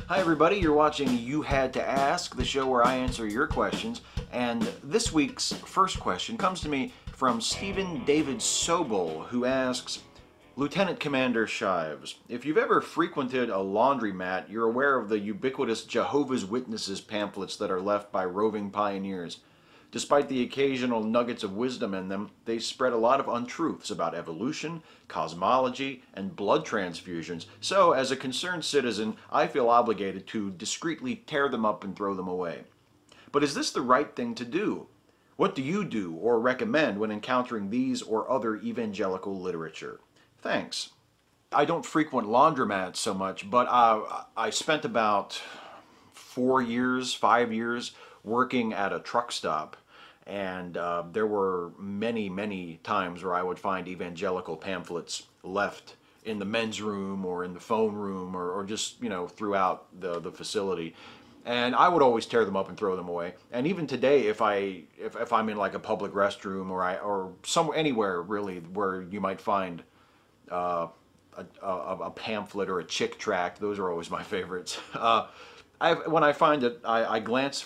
Hi everybody, you're watching You Had to Ask, the show where I answer your questions. And this week's first question comes to me from Stephen David Sobel, who asks, Lieutenant Commander Shives, if you've ever frequented a laundromat, you're aware of the ubiquitous Jehovah's Witnesses pamphlets that are left by roving pioneers. Despite the occasional nuggets of wisdom in them, they spread a lot of untruths about evolution, cosmology, and blood transfusions. So, as a concerned citizen, I feel obligated to discreetly tear them up and throw them away. But is this the right thing to do? What do you do or recommend when encountering these or other evangelical literature? Thanks. I don't frequent laundromats so much, but I spent about 5 years working at a truck stop, and there were many times where I would find evangelical pamphlets left in the men's room or in the phone room or just, throughout the facility. And I would always tear them up and throw them away. And even today, if I'm in like a public restroom or somewhere, anywhere really where you might find a pamphlet or a chick tract, those are always my favorites. When I find it, I glance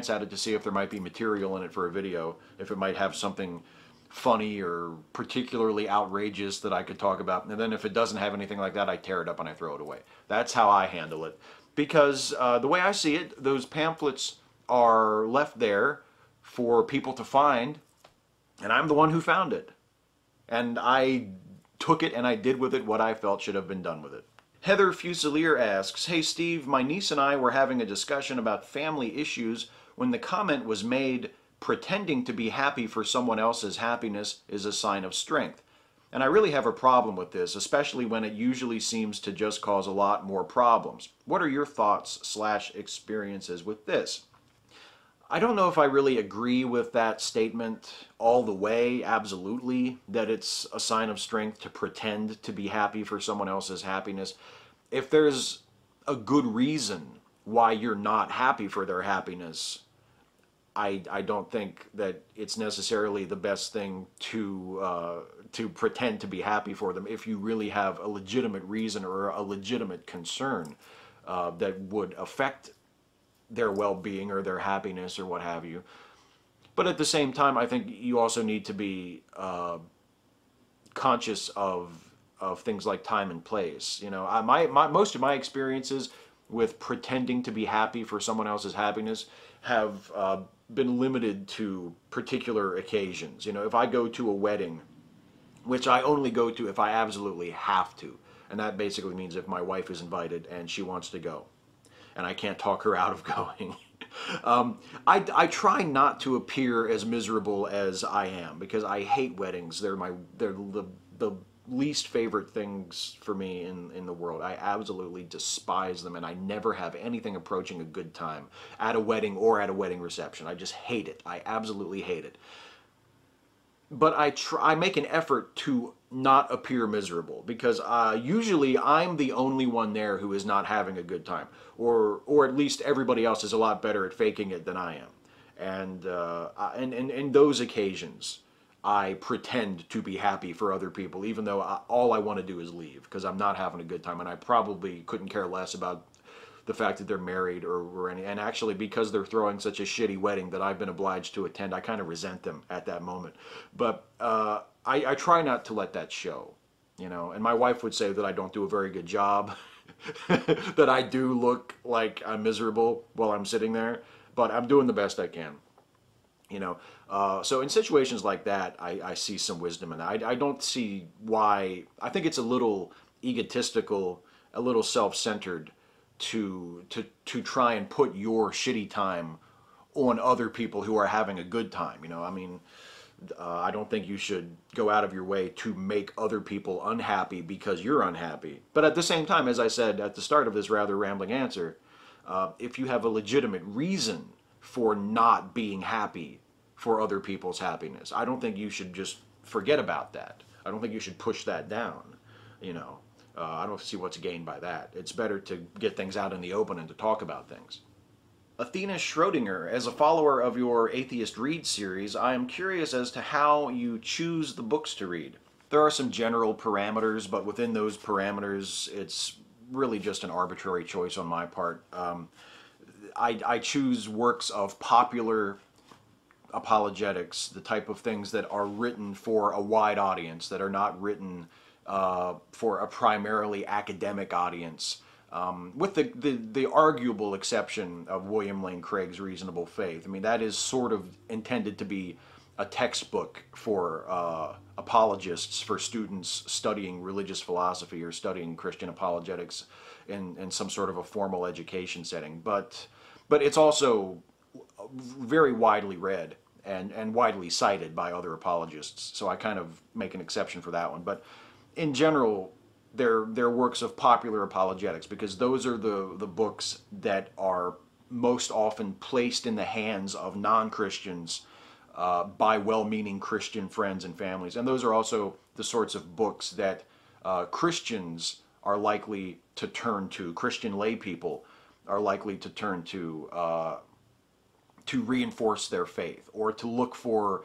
at it to see if there might be material in it for a video, if it might have something funny or particularly outrageous that I could talk about. And then if it doesn't have anything like that, I tear it up and I throw it away. That's how I handle it. Because the way I see it, those pamphlets are left there for people to find, and I'm the one who found it. And I took it and I did with it what I felt should have been done with it. Heather Fusilier asks, Hey Steve, my niece and I were having a discussion about family issues when the comment was made, pretending to be happy for someone else's happiness is a sign of strength. And I really have a problem with this, especially when it usually seems to just cause a lot more problems. What are your thoughts/experiences with this? I don't know if I really agree with that statement all the way, absolutely, that it's a sign of strength to pretend to be happy for someone else's happiness. If there's a good reason why you're not happy for their happiness, I don't think that it's necessarily the best thing to pretend to be happy for them if you really have a legitimate reason or a legitimate concern that would affect their well-being or their happiness or what have you. But at the same time, I think you also need to be conscious of things like time and place. Most of my experiences with pretending to be happy for someone else's happiness have been limited to particular occasions. If I go to a wedding, which I only go to if I absolutely have to, and that basically means if my wife is invited and she wants to go, and I can't talk her out of going. I try not to appear as miserable as I am because I hate weddings. They're the least favorite things for me in the world. I absolutely despise them, and I never have anything approaching a good time at a wedding or at a wedding reception. I just hate it. I absolutely hate it. But I make an effort to not appear miserable because usually I'm the only one there who is not having a good time, or at least everybody else is a lot better at faking it than I am. And in those occasions, I pretend to be happy for other people, even though all I want to do is leave because I'm not having a good time, and I probably couldn't care less about the fact that they're married or any. And actually, because they're throwing such a shitty wedding that I've been obliged to attend, I kind of resent them at that moment. But I try not to let that show, and my wife would say that I don't do a very good job, that I do look like I'm miserable while I'm sitting there, but I'm doing the best I can, so in situations like that, I see some wisdom in that. I don't see why. I think it's a little egotistical, a little self-centered to try and put your shitty time on other people who are having a good time. I don't think you should go out of your way to make other people unhappy because you're unhappy. But at the same time, as I said at the start of this rather rambling answer, if you have a legitimate reason for not being happy for other people's happiness, I don't think you should just forget about that. I don't think you should push that down, I don't see what's gained by that. It's better to get things out in the open and to talk about things. Athena Schrodinger, as a follower of your Atheist Read series, I am curious as to how you choose the books to read. There are some general parameters, but within those parameters, it's really just an arbitrary choice on my part. I choose works of popular apologetics, the type of things that are written for a wide audience, that are not written for a primarily academic audience, with the arguable exception of William Lane Craig's Reasonable Faith. I mean, that is sort of intended to be a textbook for apologists, for students studying religious philosophy or studying Christian apologetics in some sort of a formal education setting. But it's also very widely read and widely cited by other apologists, so I kind of make an exception for that one. But in general, they're works of popular apologetics, because those are the books that are most often placed in the hands of non-Christians by well-meaning Christian friends and families. And those are also the sorts of books that Christians are likely to turn to, Christian lay people are likely to turn to reinforce their faith, or to look for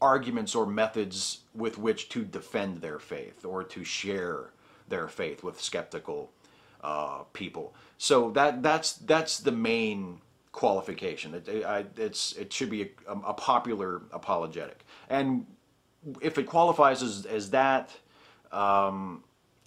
arguments or methods with which to defend their faith, or to share their faith with skeptical people. So that's the main qualification. It should be a popular apologetic, and if it qualifies as that,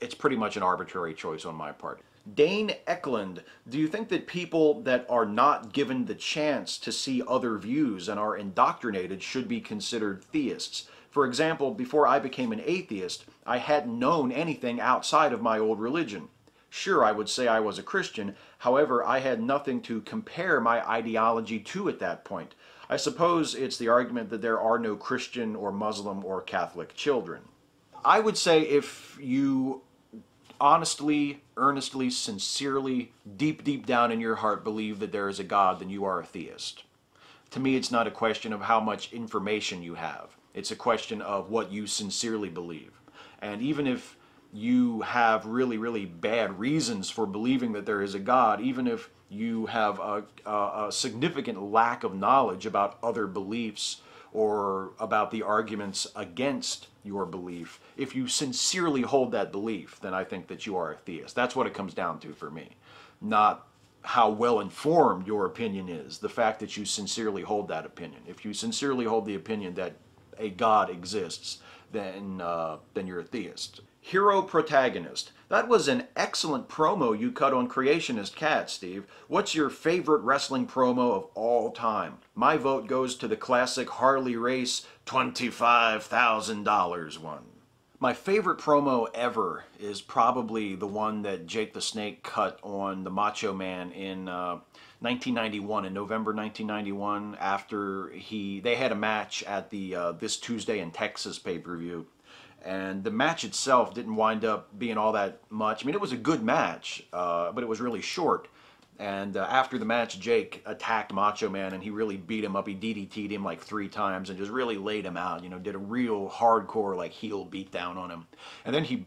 it's pretty much an arbitrary choice on my part. Dane Eklund, do you think that people that are not given the chance to see other views and are indoctrinated should be considered theists? For example, before I became an atheist, I hadn't known anything outside of my old religion. Sure, I would say I was a Christian, however, I had nothing to compare my ideology to at that point. I suppose it's the argument that there are no Christian or Muslim or Catholic children. I would say if you honestly, earnestly, sincerely, deep down in your heart believe that there is a God, then you are a theist. To me, it's not a question of how much information you have. It's a question of what you sincerely believe. And even if you have really bad reasons for believing that there is a God, even if you have a significant lack of knowledge about other beliefs or about the arguments against your belief, if you sincerely hold that belief, then I think that you are a theist. That's what it comes down to for me. Not how well informed your opinion is, the fact that you sincerely hold that opinion. If you sincerely hold the opinion that a God exists, then you're a theist. Hero Protagonist. That was an excellent promo you cut on Creationist Cat, Steve. What's your favorite wrestling promo of all time? My vote goes to the classic Harley Race $25,000 one. My favorite promo ever is probably the one that Jake the Snake cut on the Macho Man in 1991, in November 1991, after they had a match at the This Tuesday in Texas pay-per-view. And the match itself didn't wind up being all that much. I mean, it was a good match, but it was really short. And after the match, Jake attacked Macho Man, and he really beat him up. He DDT'd him like 3 times and just really laid him out. You know, did a real hardcore like heel beatdown on him. And then he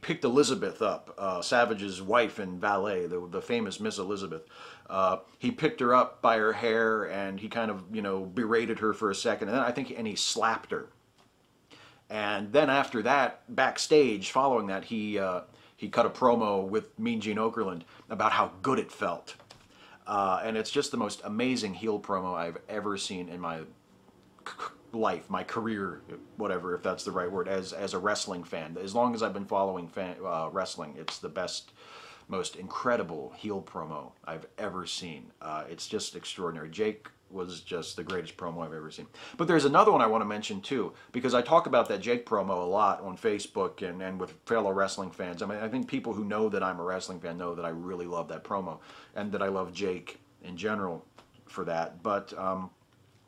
picked Elizabeth up, Savage's wife and valet, the famous Miss Elizabeth. He picked her up by her hair, and he kind of, you know, berated her for a second. And then he slapped her. And then after that, backstage, following that, he cut a promo with Mean Gene Okerlund about how good it felt. And it's just the most amazing heel promo I've ever seen in my life, my career, whatever, if that's the right word, as a wrestling fan. As long as I've been following wrestling, it's the best, most incredible heel promo I've ever seen. It's just extraordinary. Jake was just the greatest promo I've ever seen. But there's another one I want to mention too, because I talk about that Jake promo a lot on Facebook and with fellow wrestling fans. I mean, I think people who know that I'm a wrestling fan know that I really love that promo, and that I love Jake in general for that. But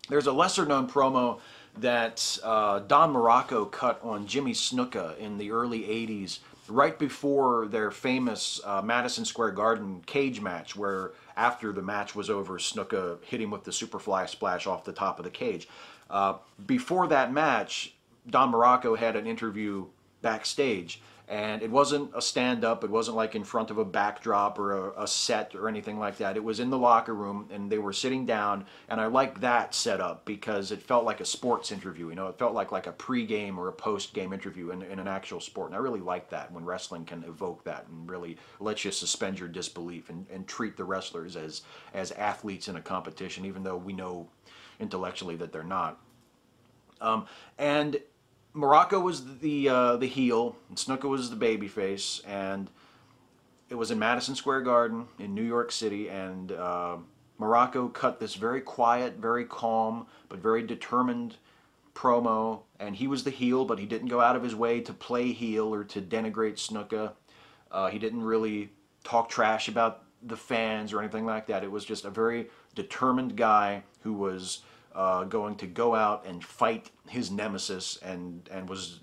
there's a lesser known promo that Don Morocco cut on Jimmy Snuka in the early 80s, right before their famous Madison Square Garden cage match, where after the match was over, Snuka hit him with the Superfly Splash off the top of the cage. Before that match, Don Morocco had an interview backstage, And it wasn't a stand-up. It wasn't like in front of a backdrop or a set or anything like that. It was in the locker room, and they were sitting down. And I liked that setup because it felt like a sports interview. You know, it felt like a pre-game or a post-game interview in an actual sport. And I really like that when wrestling can evoke that and really let you suspend your disbelief and treat the wrestlers as athletes in a competition, even though we know intellectually that they're not. And Morocco was the heel, and Snuka was the babyface, and it was in Madison Square Garden in New York City, and Morocco cut this very quiet, very calm, but very determined promo, and he was the heel, but he didn't go out of his way to play heel or to denigrate Snuka. He didn't really talk trash about the fans or anything like that. It was just a very determined guy who was going to go out and fight his nemesis and was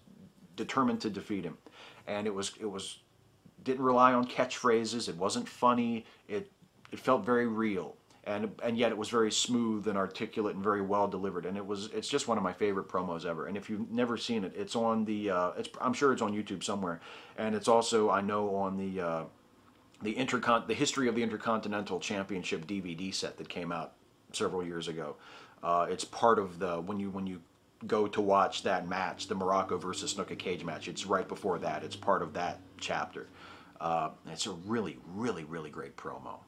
determined to defeat him. And it was didn't rely on catchphrases. It wasn't funny. It felt very real, and yet it was very smooth and articulate and very well delivered. And it's just one of my favorite promos ever. And if you've never seen it, it's on the I'm sure it's on YouTube somewhere, and it's also, I know, on the History of the Intercontinental Championship DVD set that came out several years ago. It's part of the when you go to watch that match, the Morocco versus Snuka cage match. It's right before that. It's part of that chapter. It's a really, really, really great promo.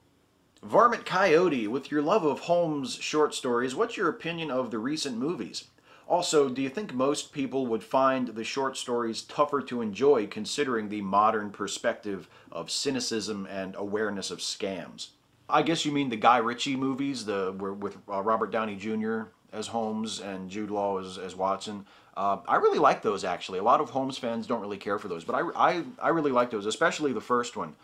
Varmint Coyote, with your love of Holmes short stories, what's your opinion of the recent movies? Also, do you think most people would find the short stories tougher to enjoy considering the modern perspective of cynicism and awareness of scams? I guess you mean the Guy Ritchie movies, with Robert Downey Jr. as Holmes and Jude Law as Watson. I really like those, actually. A lot of Holmes fans don't really care for those, but I really like those, especially the first one.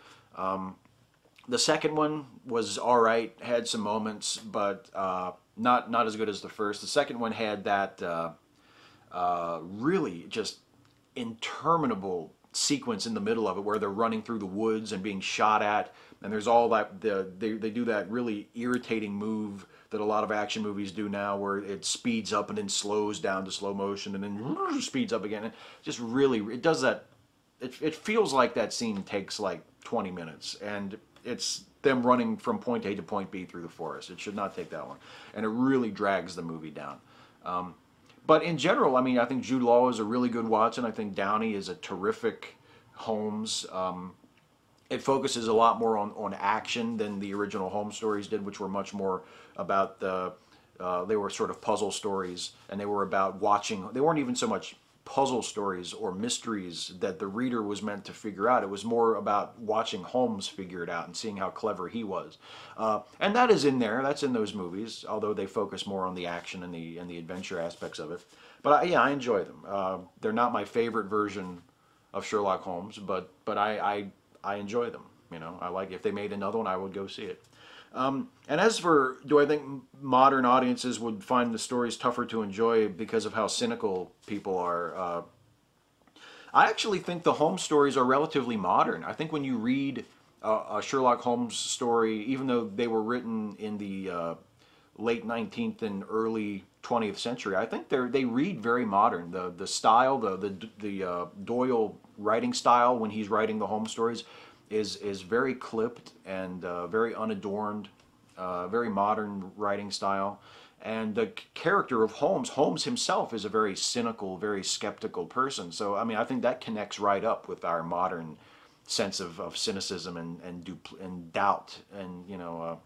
The second one was all right, had some moments, but not as good as the first. The second one had that really just interminable sequence in the middle of it where they're running through the woods and being shot at, and there's all that they do that really irritating move that a lot of action movies do now, where it speeds up and then slows down to slow motion and then speeds up again. And just really, it does that. It feels like that scene takes like 20 minutes, and it's them running from point A to point B through the forest. It should not take that long, and it really drags the movie down. But in general, I mean, I think Jude Law is a really good Watson. I think Downey is a terrific Holmes. It focuses a lot more on action than the original Holmes stories did, which were much more about they were sort of puzzle stories, and they were about watching. They weren't even so much puzzle stories or mysteries that the reader was meant to figure out. It was more about watching Holmes figure it out and seeing how clever he was. And that is in there. That's in those movies, although they focus more on the action and the adventure aspects of it. But yeah, I enjoy them. They're not my favorite version of Sherlock Holmes, but I enjoy them. You know, I like, if they made another one, I would go see it. And as for, do I think modern audiences would find the stories tougher to enjoy because of how cynical people are? I actually think the Holmes stories are relatively modern. I think when you read a Sherlock Holmes story, even though they were written in the late 19th and early 20th century, I think they read very modern. The style, the Doyle writing style when he's writing the Holmes stories is very clipped and very unadorned, very modern writing style. And the character of Holmes himself is a very cynical, very skeptical person. So, I mean, I think that connects right up with our modern sense of cynicism and doubt. And, you know,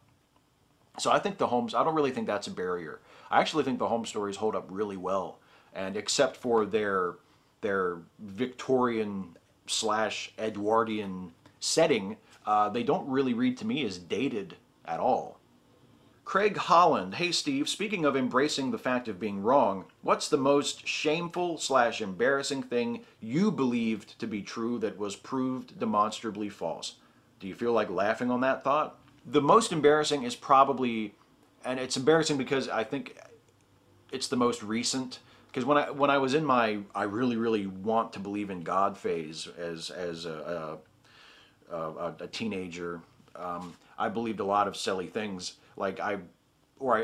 so I think the Holmes, I don't really think that's a barrier. I actually think the Holmes stories hold up really well. And except for their Victorian / Edwardian setting, they don't really read to me as dated at all. Craig Holland, hey Steve, speaking of embracing the fact of being wrong, what's the most shameful / embarrassing thing you believed to be true that was proved demonstrably false? Do you feel like laughing on that thought? The most embarrassing is probably, and it's embarrassing because I think it's the most recent, because when I was in my I really, really want to believe in God phase as a teenager, I believed a lot of silly things. Like I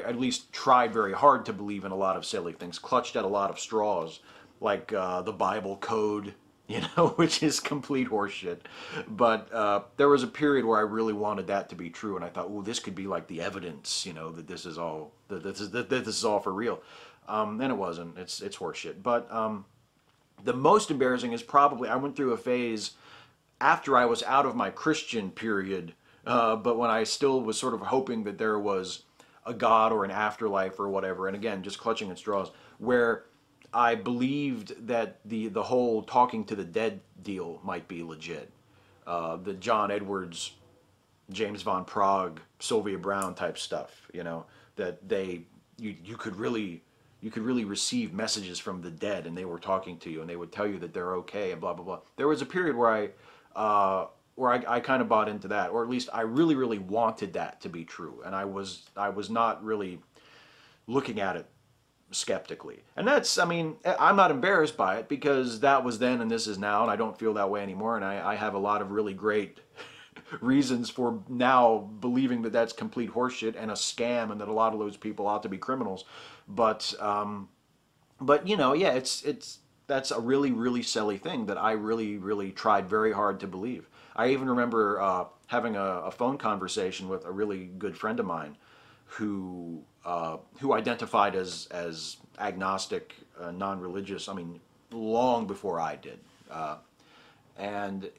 at least tried very hard to believe in a lot of silly things, clutched at a lot of straws, like the Bible code which is complete horseshit. But there was a period where I really wanted that to be true, and I thought, oh, this could be like the evidence, that this is all that this is all for real. And it wasn't. It's horseshit. But the most embarrassing is probably I went through a phase after I was out of my Christian period, but when I still was sort of hoping that there was a God or an afterlife or whatever, and again, just clutching at straws, where I believed that the whole talking to the dead deal might be legit. The John Edwards, James Von Prague, Sylvia Brown type stuff, that you could really receive messages from the dead and they were talking to you and they would tell you that they're okay and blah blah blah. There was a period where I kind of bought into that, or at least I really really wanted that to be true, and I was not really looking at it skeptically. And that's, I mean, I'm not embarrassed by it because that was then and this is now, and I don't feel that way anymore, and I have a lot of really great reasons for now believing that that's complete horseshit and a scam and that a lot of those people ought to be criminals. But yeah, it's that's a really really silly thing that I really really tried very hard to believe. I even remember having a phone conversation with a really good friend of mine who identified as agnostic, non-religious. I mean, long before I did, and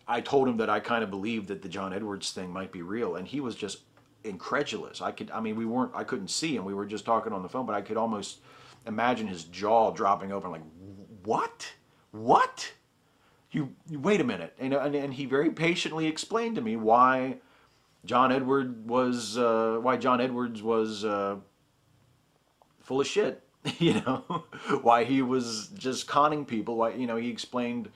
I told him that I kind of believed that the John Edwards thing might be real, and he was just incredulous. I mean, I couldn't see him. We were just talking on the phone, but I could almost imagine his jaw dropping open, like, what? What? You wait a minute, and he very patiently explained to me why John Edwards was full of shit, why he was just conning people. Why, he explained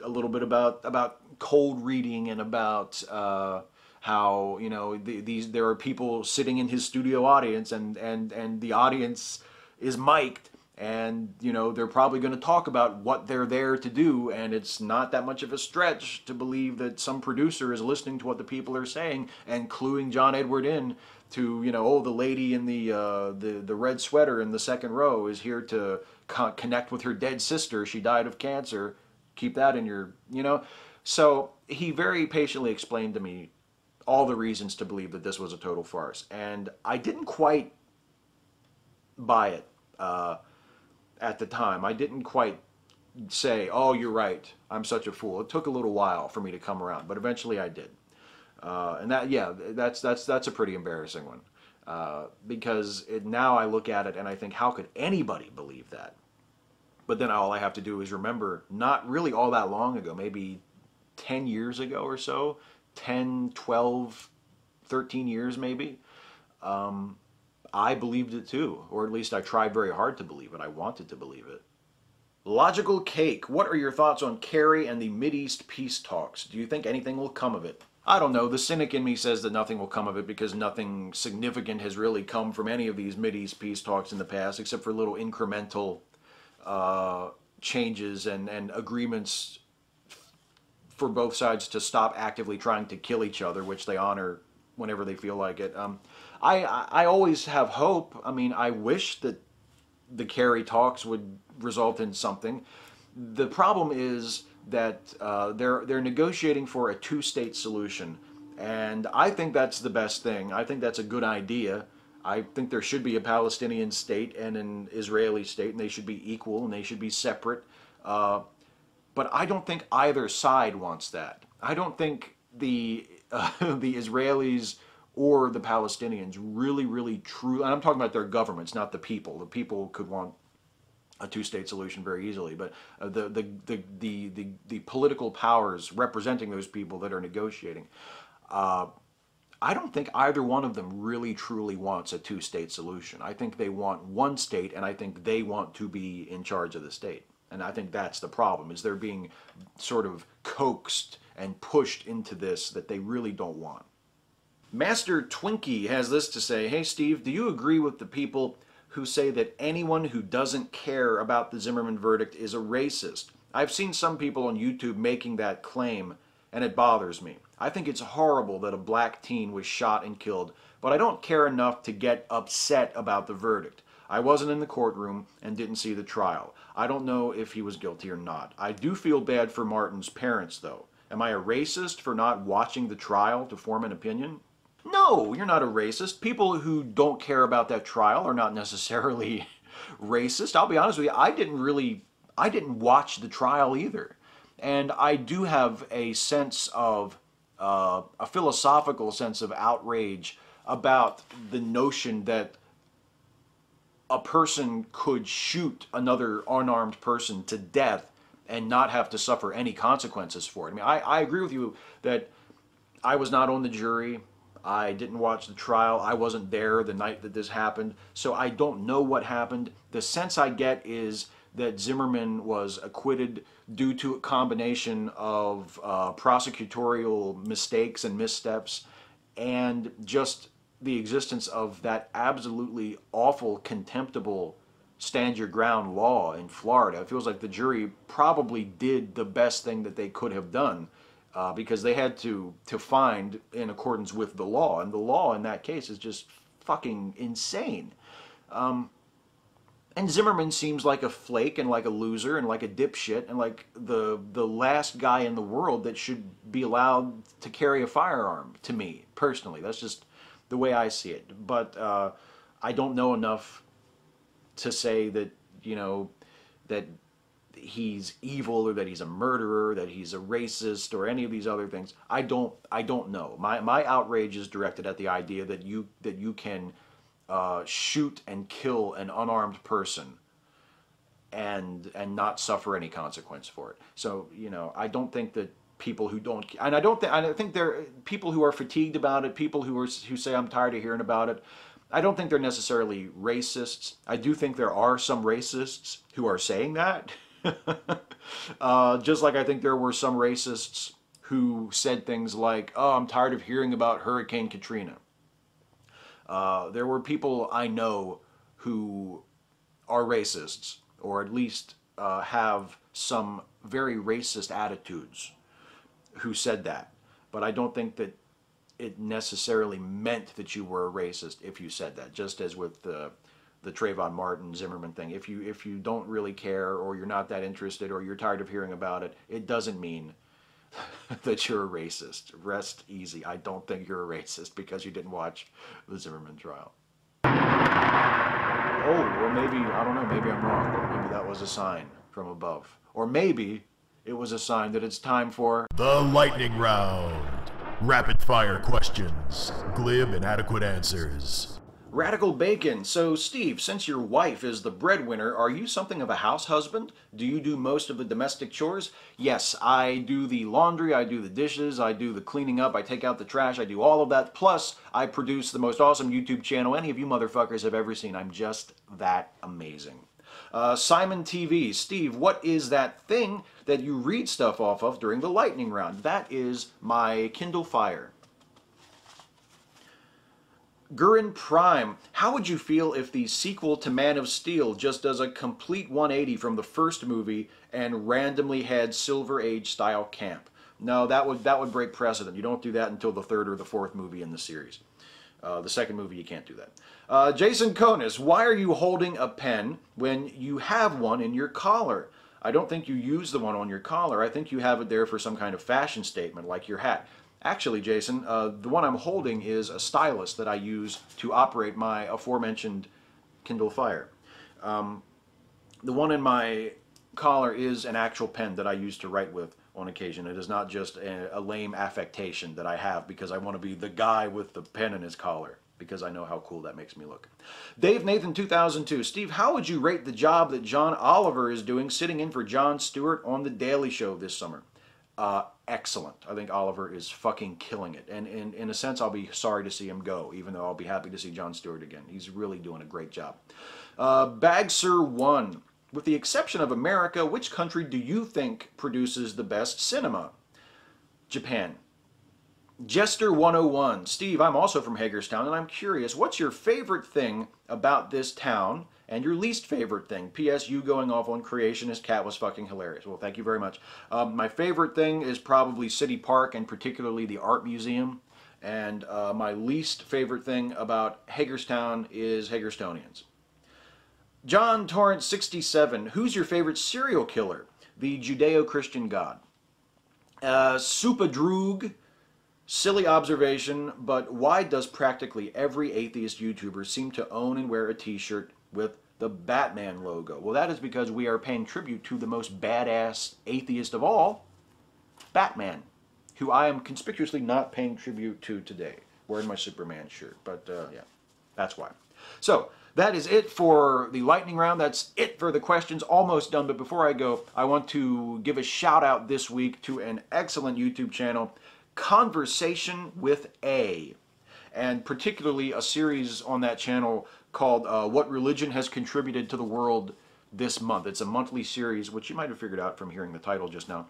a little bit about cold reading and about how there are people sitting in his studio audience and the audience is mic'd. And, they're probably going to talk about what they're there to do, and it's not that much of a stretch to believe that some producer is listening to what the people are saying and cluing John Edward in to, oh, the lady in the red sweater in the second row is here to connect with her dead sister. She died of cancer. Keep that in your, So he very patiently explained to me all the reasons to believe that this was a total farce. And I didn't quite buy it. At the time, I didn't quite say, "Oh, you're right. I'm such a fool." It took a little while for me to come around, but eventually I did. And that's a pretty embarrassing one because now I look at it and I think, how could anybody believe that? But then all I have to do is remember, not really all that long ago, maybe 10 years ago or so, 10, 12, 13 years maybe. I believed it too, or at least I tried very hard to believe it. I wanted to believe it. Logical Cake, what are your thoughts on Kerry and the Mideast peace talks? Do you think anything will come of it? I don't know. The cynic in me says that nothing will come of it because nothing significant has really come from any of these Mideast peace talks in the past, except for little incremental changes and agreements for both sides to stop actively trying to kill each other, which they honor whenever they feel like it. I always have hope. I mean, I wish that the Kerry talks would result in something. The problem is that they're negotiating for a two-state solution, and I think that's the best thing. I think that's a good idea. I think there should be a Palestinian state and an Israeli state, and they should be equal and they should be separate. But I don't think either side wants that. I don't think the the Israelis or the Palestinians really, really true, and I'm talking about their governments, not the people. The people could want a two-state solution very easily, but the political powers representing those people that are negotiating, I don't think either one of them really truly wants a two-state solution. I think they want one state, and I think they want to be in charge of the state. And I think that's the problem, is they're being sort of coaxed and pushed into this that they really don't want. Master Twinkie has this to say, "Hey Steve, do you agree with the people who say that anyone who doesn't care about the Zimmerman verdict is a racist? I've seen some people on YouTube making that claim, and it bothers me. I think it's horrible that a black teen was shot and killed, but I don't care enough to get upset about the verdict. I wasn't in the courtroom and didn't see the trial. I don't know if he was guilty or not. I do feel bad for Martin's parents, though. Am I a racist for not watching the trial to form an opinion? No, you're not a racist. People who don't care about that trial are not necessarily racist. I'll be honest with you, I didn't watch the trial either. And I do have a sense of, a philosophical sense of outrage about the notion that a person could shoot another unarmed person to death and not have to suffer any consequences for it. I mean, I agree with you that I was not on the jury. I didn't watch the trial. I wasn't there the night that this happened, so I don't know what happened. The sense I get is that Zimmerman was acquitted due to a combination of prosecutorial mistakes and missteps and just the existence of that absolutely awful, contemptible stand your ground law in Florida. It feels like the jury probably did the best thing that they could have done because they had to find in accordance with the law, and the law in that case is just fucking insane. And Zimmerman seems like a flake and like a loser and like a dipshit and like the last guy in the world that should be allowed to carry a firearm, to me, personally. That's just the way I see it. But I don't know enough to say that, you know, that he's evil or that he's a murderer, that he's a racist or any of these other things. I don't know. My outrage is directed at the idea that you can shoot and kill an unarmed person and not suffer any consequence for it. So, you know, I don't think that people who don't, and I think there are people who are fatigued about it, people who say I'm tired of hearing about it. I don't think they're necessarily racists. I do think there are some racists who are saying that. Just like I think there were some racists who said things like, oh, I'm tired of hearing about Hurricane Katrina. There were people I know who are racists, or at least have some very racist attitudes, who said that. But I don't think that it necessarily meant that you were a racist if you said that. Just as with the Trayvon Martin Zimmerman thing. If you don't really care, or you're not that interested, or you're tired of hearing about it, it doesn't mean that you're a racist. Rest easy. I don't think you're a racist because you didn't watch the Zimmerman trial. Oh, or maybe, I don't know, maybe I'm wrong. Maybe that was a sign from above. Or maybe it was a sign that it's time for the lightning round. Rapid fire questions, glib and adequate answers. Radical Bacon. So, Steve, since your wife is the breadwinner, are you something of a house husband? Do you do most of the domestic chores? Yes, I do the laundry, I do the dishes, I do the cleaning up, I take out the trash, I do all of that. Plus, I produce the most awesome YouTube channel any of you motherfuckers have ever seen. I'm just that amazing. Simon TV. Steve, what is that thing that you read stuff off of during the lightning round? That is my Kindle Fire. Gurin Prime, how would you feel if the sequel to Man of Steel just does a complete 180 from the first movie and randomly had Silver Age style camp? No, that would break precedent. You don't do that until the third or the fourth movie in the series. The second movie, you can't do that. Jason Konis, why are you holding a pen when you have one in your collar? I don't think you use the one on your collar. I think you have it there for some kind of fashion statement, like your hat. Actually, Jason, the one I'm holding is a stylus that I use to operate my aforementioned Kindle Fire. The one in my collar is an actual pen that I use to write with on occasion. It is not just a lame affectation that I have because I want to be the guy with the pen in his collar, because I know how cool that makes me look. Dave Nathan 2002. Steve, how would you rate the job that John Oliver is doing sitting in for Jon Stewart on The Daily Show this summer? Excellent. I think Oliver is fucking killing it. And in a sense, I'll be sorry to see him go, even though I'll be happy to see Jon Stewart again. He's really doing a great job. Bagser 1. With the exception of America, which country do you think produces the best cinema? Japan. Jester 101. Steve, I'm also from Hagerstown, and I'm curious, what's your favorite thing about this town and your least favorite thing? P.S. You going off on Creationist Cat was fucking hilarious. Well, thank you very much. My favorite thing is probably City Park, and particularly the Art Museum. And my least favorite thing about Hagerstown is Hagerstonians. John Torrance 67. Who's your favorite serial killer? The Judeo-Christian God. Supadroog. Silly observation, but why does practically every atheist YouTuber seem to own and wear a t-shirt with the Batman logo? Well, that is because we are paying tribute to the most badass atheist of all, Batman, who I am conspicuously not paying tribute to today, wearing my Superman shirt. But yeah, that's why. So that is it for the lightning round. That's it for the questions. Almost done. But before I go, I want to give a shout out this week to an excellent YouTube channel, ConversationWithA, and particularly a series on that channel called What Religion Has Contributed to the World This Month. It's a monthly series, which you might have figured out from hearing the title just now,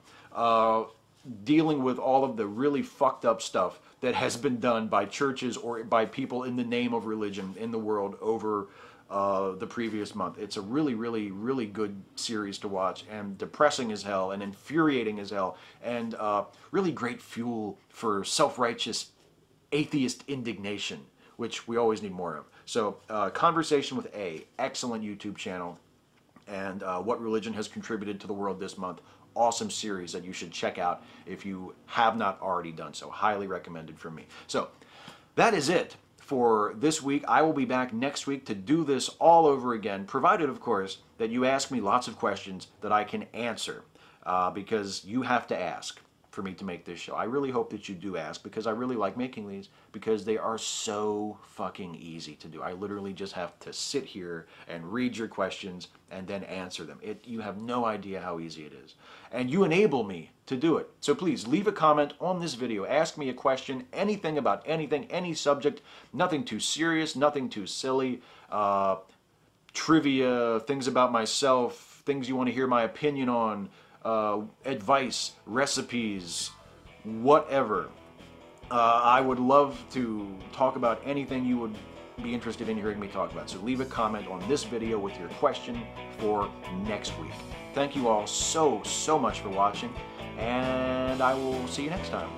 dealing with all of the really fucked up stuff that has been done by churches or by people in the name of religion in the world over the previous month. It's a really, really, really good series to watch, and depressing as hell, and infuriating as hell, and really great fuel for self-righteous atheist indignation, which we always need more of. So, Conversation with A, excellent YouTube channel, and What Religion Has Contributed to the World This Month, awesome series that you should check out if you have not already done so. Highly recommended from me. So, that is it for this week. I will be back next week to do this all over again, provided, of course, that you ask me lots of questions that I can answer, because you have to ask for me to make this show. I really hope that you do ask, because I really like making these, because they are so fucking easy to do. I literally just have to sit here and read your questions and then answer them. You have no idea how easy it is. And you enable me to do it. So please leave a comment on this video. Ask me a question, anything about anything, any subject, nothing too serious, nothing too silly, trivia, things about myself, things you want to hear my opinion on, advice, recipes, whatever. I would love to talk about anything you would be interested in hearing me talk about. So leave a comment on this video with your question for next week. Thank you all so much for watching, and I will see you next time.